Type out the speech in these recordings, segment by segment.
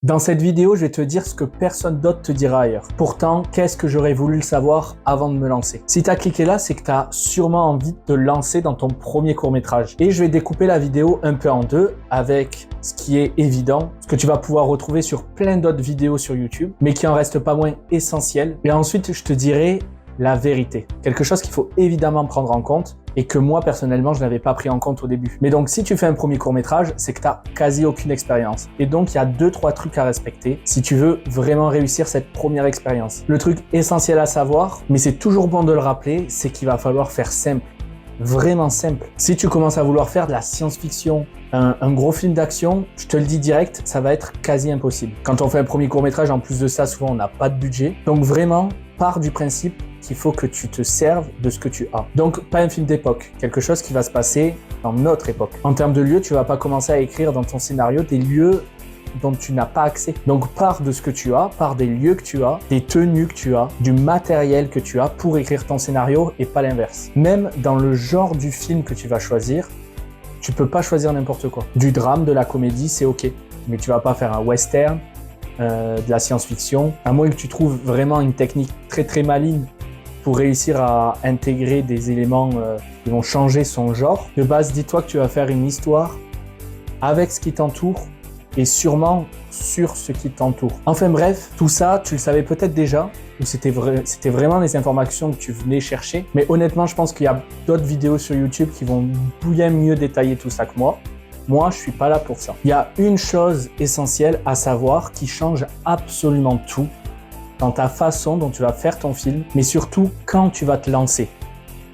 Dans cette vidéo, je vais te dire ce que personne d'autre te dira ailleurs. Pourtant, qu'est-ce que j'aurais voulu le savoir avant de me lancer? Si tu as cliqué là, c'est que tu as sûrement envie de te lancer dans ton premier court-métrage. Et je vais découper la vidéo un peu en deux avec ce qui est évident, ce que tu vas pouvoir retrouver sur plein d'autres vidéos sur YouTube, mais qui en reste pas moins essentiel. Et ensuite, je te dirai la vérité. Quelque chose qu'il faut évidemment prendre en compte et que moi, personnellement, je n'avais pas pris en compte au début. Mais donc, si tu fais un premier court-métrage, c'est que tu n'as quasi aucune expérience. Et donc, il y a 2-3 trucs à respecter si tu veux vraiment réussir cette première expérience. Le truc essentiel à savoir, mais c'est toujours bon de le rappeler, c'est qu'il va falloir faire simple. Vraiment simple. Si tu commences à vouloir faire de la science-fiction, un gros film d'action, je te le dis direct, ça va être quasi impossible. Quand on fait un premier court-métrage, en plus de ça, souvent, on n'a pas de budget. Donc vraiment, pars du principe qu'il faut que tu te serves de ce que tu as. Donc, pas un film d'époque, quelque chose qui va se passer dans notre époque. En termes de lieux, tu vas pas commencer à écrire dans ton scénario des lieux dont tu n'as pas accès. Donc, pars de ce que tu as, pars des lieux que tu as, des tenues que tu as, du matériel que tu as pour écrire ton scénario et pas l'inverse. Même dans le genre du film que tu vas choisir, tu peux pas choisir n'importe quoi. Du drame, de la comédie, c'est ok. Mais tu vas pas faire un western, de la science-fiction, à moins que tu trouves vraiment une technique très maligne pour réussir à intégrer des éléments qui vont changer son genre. De base, dis-toi que tu vas faire une histoire avec ce qui t'entoure et sûrement sur ce qui t'entoure. Enfin bref, tout ça, tu le savais peut-être déjà, ou c'était vraiment les informations que tu venais chercher, mais honnêtement, je pense qu'il y a d'autres vidéos sur YouTube qui vont bien mieux détailler tout ça que moi. Moi, je suis pas là pour ça. Il y a une chose essentielle à savoir qui change absolument tout dans ta façon dont tu vas faire ton film, mais surtout quand tu vas te lancer.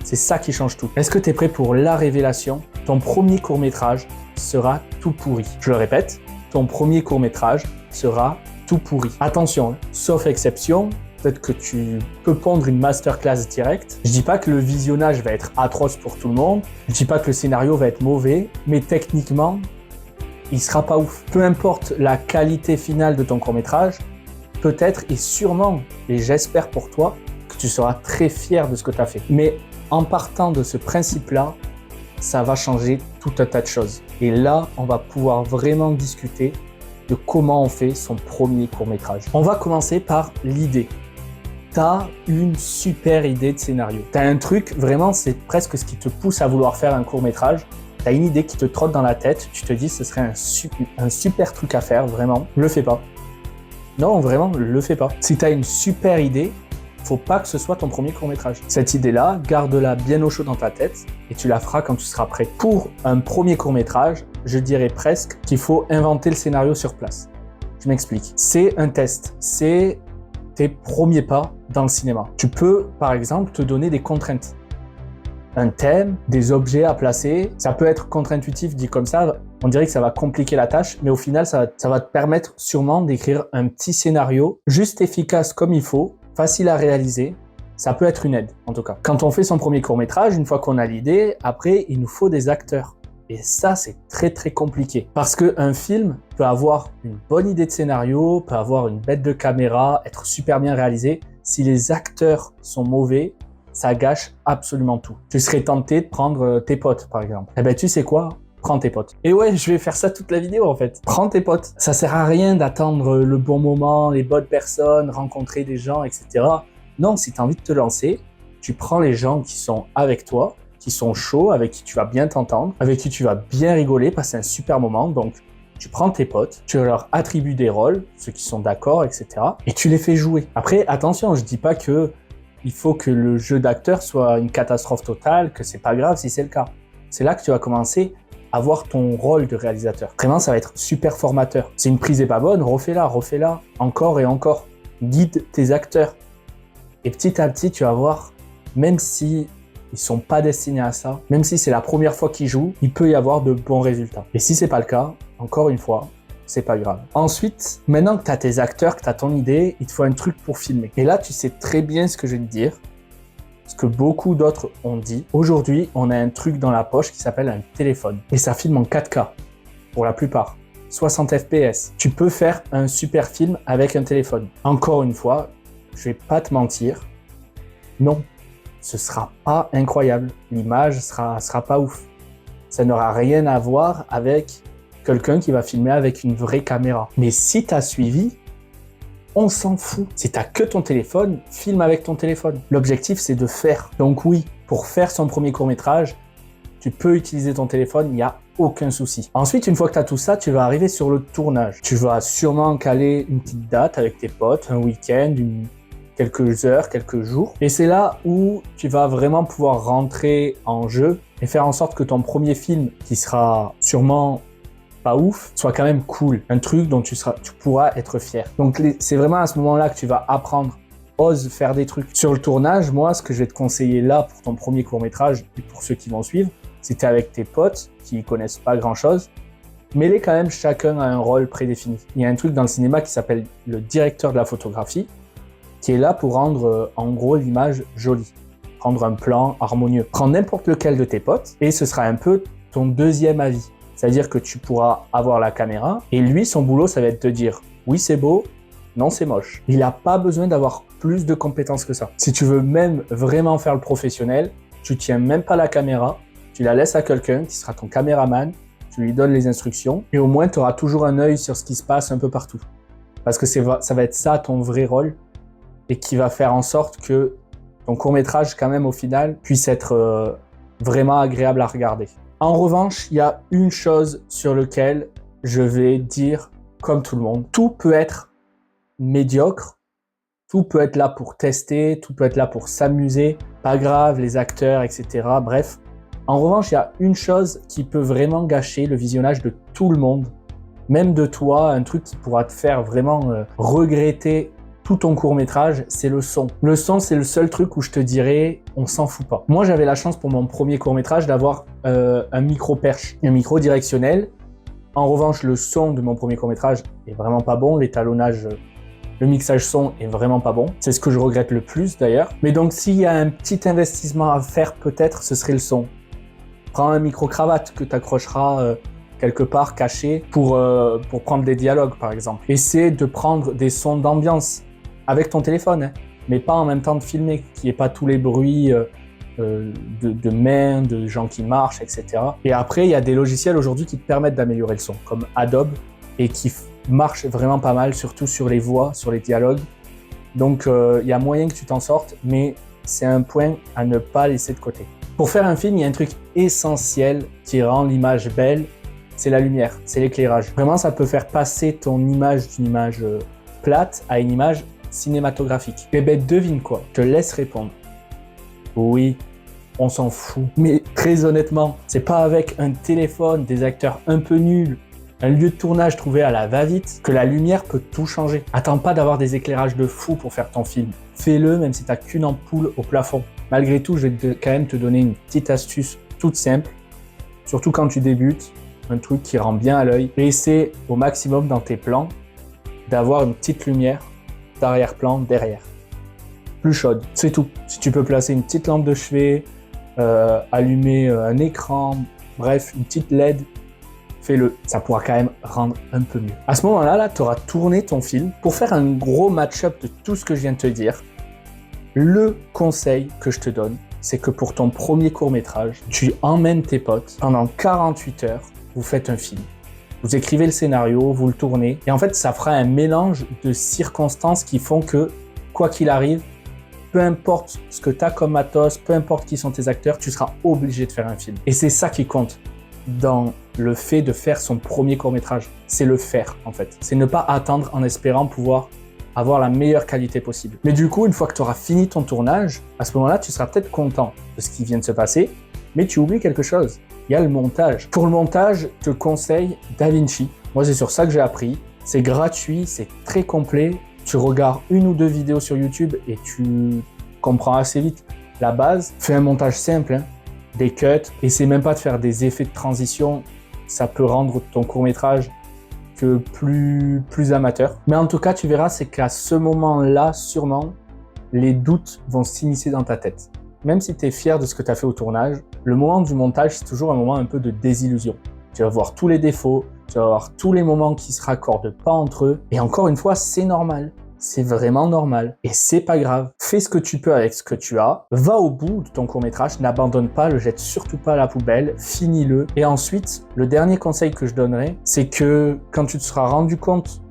C'est ça qui change tout. Est-ce que tu es prêt pour la révélation? Ton premier court-métrage sera tout pourri. Je le répète, ton premier court-métrage sera tout pourri. Attention, sauf exception, peut-être que tu peux pondre une masterclass directe. Je dis pas que le visionnage va être atroce pour tout le monde, je dis pas que le scénario va être mauvais, mais techniquement, il sera pas ouf. Peu importe la qualité finale de ton court-métrage, peut-être et sûrement, et j'espère pour toi, que tu seras très fier de ce que tu as fait. Mais en partant de ce principe-là, ça va changer tout un tas de choses. Et là, on va pouvoir vraiment discuter de comment on fait son premier court-métrage. On va commencer par l'idée. Tu as une super idée de scénario. Tu as un truc, vraiment, c'est presque ce qui te pousse à vouloir faire un court-métrage. Tu as une idée qui te trotte dans la tête, tu te dis ce serait un super truc à faire, vraiment, le fais pas. Non, vraiment, le fais pas. Si tu as une super idée, faut pas que ce soit ton premier court-métrage. Cette idée-là, garde-la bien au chaud dans ta tête et tu la feras quand tu seras prêt. Pour un premier court-métrage, je dirais presque qu'il faut inventer le scénario sur place. Je m'explique. C'est un test, c'est tes premiers pas dans le cinéma. Tu peux, par exemple, te donner des contraintes. Un thème, des objets à placer. Ça peut être contre-intuitif dit comme ça. On dirait que ça va compliquer la tâche, mais au final, ça va te permettre sûrement d'écrire un petit scénario juste efficace comme il faut, facile à réaliser. Ça peut être une aide, en tout cas. Quand on fait son premier court-métrage, une fois qu'on a l'idée, après, il nous faut des acteurs. Et ça, c'est très compliqué. Parce qu'un film peut avoir une bonne idée de scénario, peut avoir une bête de caméra, être super bien réalisé. Si les acteurs sont mauvais, ça gâche absolument tout. Tu serais tenté de prendre tes potes, par exemple. Eh ben, tu sais quoi? Prends tes potes. Et ouais, je vais faire ça toute la vidéo, en fait. Prends tes potes. Ça sert à rien d'attendre le bon moment, les bonnes personnes, rencontrer des gens, etc. Non, si tu as envie de te lancer, tu prends les gens qui sont avec toi, qui sont chauds, avec qui tu vas bien t'entendre, avec qui tu vas bien rigoler, passer un super moment. Donc, tu prends tes potes, tu leur attribues des rôles, ceux qui sont d'accord, etc. Et tu les fais jouer. Après, attention, je dis pas que il faut que le jeu d'acteur soit une catastrophe totale, que c'est pas grave si c'est le cas. C'est là que tu vas commencer à voir ton rôle de réalisateur. Vraiment, ça va être super formateur. Si une prise est pas bonne, refais-la, encore et encore. Guide tes acteurs. Et petit à petit, tu vas voir, même si ils sont pas destinés à ça, même si c'est la première fois qu'ils jouent, il peut y avoir de bons résultats. Et si c'est pas le cas, encore une fois, c'est pas grave. Ensuite, maintenant que tu as tes acteurs, que tu as ton idée, il te faut un truc pour filmer. Et là, tu sais très bien ce que je vais te dire, ce que beaucoup d'autres ont dit. Aujourd'hui, on a un truc dans la poche qui s'appelle un téléphone. Et ça filme en 4K, pour la plupart. 60 fps. Tu peux faire un super film avec un téléphone. Encore une fois, je vais pas te mentir, non, ce sera pas incroyable. L'image sera pas ouf. Ça n'aura rien à voir avec quelqu'un qui va filmer avec une vraie caméra. Mais si tu as suivi, on s'en fout. Si tu n'as que ton téléphone, filme avec ton téléphone. L'objectif, c'est de faire. Donc oui, pour faire son premier court-métrage, tu peux utiliser ton téléphone, il n'y a aucun souci. Ensuite, une fois que tu as tout ça, tu vas arriver sur le tournage. Tu vas sûrement caler une petite date avec tes potes, un week-end, quelques heures, quelques jours. Et c'est là où tu vas vraiment pouvoir rentrer en jeu et faire en sorte que ton premier film, qui sera sûrement pas ouf, soit quand même cool. Un truc dont tu pourras être fier. Donc c'est vraiment à ce moment-là que tu vas apprendre. Ose faire des trucs. Sur le tournage, moi, ce que je vais te conseiller là pour ton premier court-métrage et pour ceux qui vont suivre, si tu es avec tes potes qui connaissent pas grand-chose, mets-les quand même chacun à un rôle prédéfini. Il y a un truc dans le cinéma qui s'appelle le directeur de la photographie, qui est là pour rendre en gros l'image jolie, rendre un plan harmonieux. Prends n'importe lequel de tes potes et ce sera un peu ton deuxième avis. C'est-à-dire que tu pourras avoir la caméra et lui, son boulot, ça va être de te dire « oui, c'est beau », non, c'est moche. Il n'a pas besoin d'avoir plus de compétences que ça. Si tu veux même vraiment faire le professionnel, tu tiens même pas la caméra, tu la laisses à quelqu'un qui sera ton caméraman, tu lui donnes les instructions et au moins tu auras toujours un œil sur ce qui se passe un peu partout. Parce que ça va être ça ton vrai rôle et qui va faire en sorte que ton court-métrage quand même au final puisse être vraiment agréable à regarder. En revanche, il y a une chose sur laquelle je vais dire comme tout le monde, tout peut être médiocre, tout peut être là pour tester, tout peut être là pour s'amuser, pas grave, les acteurs, etc. Bref. En revanche, il y a une chose qui peut vraiment gâcher le visionnage de tout le monde, même de toi, un truc qui pourra te faire vraiment regretter tout ton court-métrage, c'est le son. Le son, c'est le seul truc où je te dirais, on s'en fout pas. Moi, j'avais la chance pour mon premier court-métrage d'avoir un micro perche, un micro directionnel. En revanche, le son de mon premier court-métrage est vraiment pas bon, l'étalonnage, le mixage son est vraiment pas bon. C'est ce que je regrette le plus d'ailleurs. Mais donc, s'il y a un petit investissement à faire, peut-être, ce serait le son. Prends un micro-cravate que tu accrocheras quelque part caché pour prendre des dialogues, par exemple. Essaie de prendre des sons d'ambiance avec ton téléphone, hein, mais pas en même temps de filmer, qu'il n'y ait pas tous les bruits de mains, de gens qui marchent, etc. Et après, il y a des logiciels aujourd'hui qui te permettent d'améliorer le son, comme Adobe, et qui marchent vraiment pas mal, surtout sur les voix, sur les dialogues. Donc, il y a moyen que tu t'en sortes, mais c'est un point à ne pas laisser de côté. Pour faire un film, il y a un truc essentiel qui rend l'image belle, c'est la lumière, c'est l'éclairage. Vraiment, ça peut faire passer ton image d'une image plate à une image cinématographique. Eh ben, devine quoi, je te laisse répondre. Oui, on s'en fout. Mais très honnêtement, c'est pas avec un téléphone, des acteurs un peu nuls, un lieu de tournage trouvé à la va-vite que la lumière peut tout changer. Attends pas d'avoir des éclairages de fou pour faire ton film. Fais-le même si t'as qu'une ampoule au plafond. Malgré tout, je vais quand même te donner une petite astuce toute simple, surtout quand tu débutes, un truc qui rend bien à l'œil. Essaie au maximum dans tes plans d'avoir une petite lumière d'arrière-plan derrière. Plus chaude, c'est tout. Si tu peux placer une petite lampe de chevet, allumer un écran, bref, une petite LED, fais-le. Ça pourra quand même rendre un peu mieux. À ce moment-là, tu auras tourné ton film. Pour faire un gros match-up de tout ce que je viens de te dire, le conseil que je te donne, c'est que pour ton premier court-métrage, tu emmènes tes potes pendant 48 heures, vous faites un film. Vous écrivez le scénario, vous le tournez, et en fait, ça fera un mélange de circonstances qui font que, quoi qu'il arrive, peu importe ce que tu as comme matos, peu importe qui sont tes acteurs, tu seras obligé de faire un film. Et c'est ça qui compte dans le fait de faire son premier court-métrage. C'est le faire, en fait. C'est ne pas attendre en espérant pouvoir avoir la meilleure qualité possible. Mais du coup, une fois que tu auras fini ton tournage, à ce moment-là, tu seras peut-être content de ce qui vient de se passer, mais tu oublies quelque chose. Il y a le montage. Pour le montage, je te conseille DaVinci. Moi, c'est sur ça que j'ai appris. C'est gratuit, c'est très complet. Tu regardes une ou deux vidéos sur YouTube et tu comprends assez vite la base. Fais un montage simple, hein, des cuts. Essaie même pas de faire des effets de transition. Ça peut rendre ton court-métrage que plus amateur. Mais en tout cas, tu verras, c'est qu'à ce moment-là, sûrement, les doutes vont s'initier dans ta tête. Même si tu es fier de ce que tu as fait au tournage, le moment du montage, c'est toujours un moment un peu de désillusion. Tu vas voir tous les défauts, tu vas voir tous les moments qui se raccordent pas entre eux. Et encore une fois, c'est normal. C'est vraiment normal et c'est pas grave. Fais ce que tu peux avec ce que tu as. Va au bout de ton court-métrage, n'abandonne pas, le jette surtout pas à la poubelle, finis-le. Et ensuite, le dernier conseil que je donnerai, c'est que quand tu te seras rendu compte,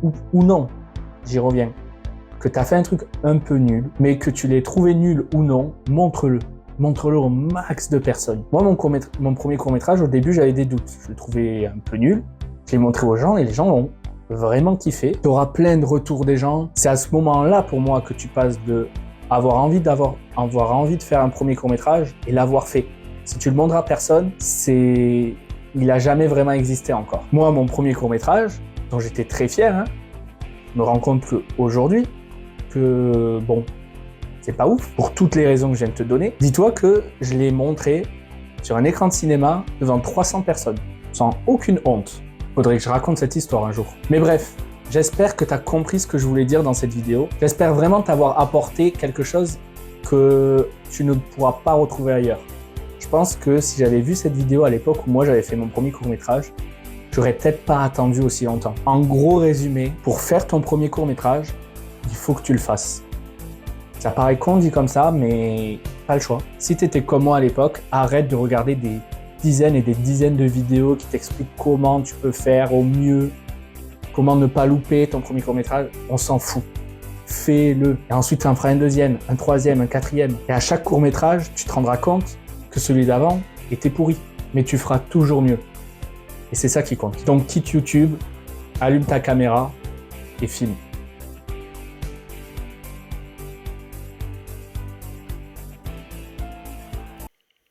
ou non, j'y reviens, que tu as fait un truc un peu nul, mais que tu l'aies trouvé nul ou non, montre-le. Montre-le au max de personnes. Moi, mon premier court-métrage, au début, j'avais des doutes. Je le trouvais un peu nul. Je l'ai montré aux gens et les gens l'ont vraiment kiffé. Tu auras plein de retours des gens. C'est à ce moment-là, pour moi, que tu passes de avoir envie de faire un premier court-métrage et l'avoir fait. Si tu le montres à personne, il a jamais vraiment existé encore. Moi, mon premier court-métrage, dont j'étais très fier, hein, je me rends compte qu'aujourd'hui, bon, c'est pas ouf, pour toutes les raisons que je viens de te donner. Dis-toi que je l'ai montré sur un écran de cinéma devant 300 personnes, sans aucune honte. Faudrait que je raconte cette histoire un jour. Mais bref, j'espère que tu as compris ce que je voulais dire dans cette vidéo. J'espère vraiment t'avoir apporté quelque chose que tu ne pourras pas retrouver ailleurs. Je pense que si j'avais vu cette vidéo à l'époque où moi j'avais fait mon premier court-métrage, j'aurais peut-être pas attendu aussi longtemps. En gros résumé, pour faire ton premier court-métrage, il faut que tu le fasses. Ça paraît con dit comme ça, mais pas le choix. Si tu étais comme moi à l'époque, arrête de regarder des dizaines et des dizaines de vidéos qui t'expliquent comment tu peux faire au mieux, comment ne pas louper ton premier court-métrage. On s'en fout. Fais-le. Et ensuite, tu en feras un deuxième, un troisième, un quatrième. Et à chaque court-métrage, tu te rendras compte que celui d'avant était pourri. Mais tu feras toujours mieux. Et c'est ça qui compte. Donc, quitte YouTube, allume ta caméra et filme.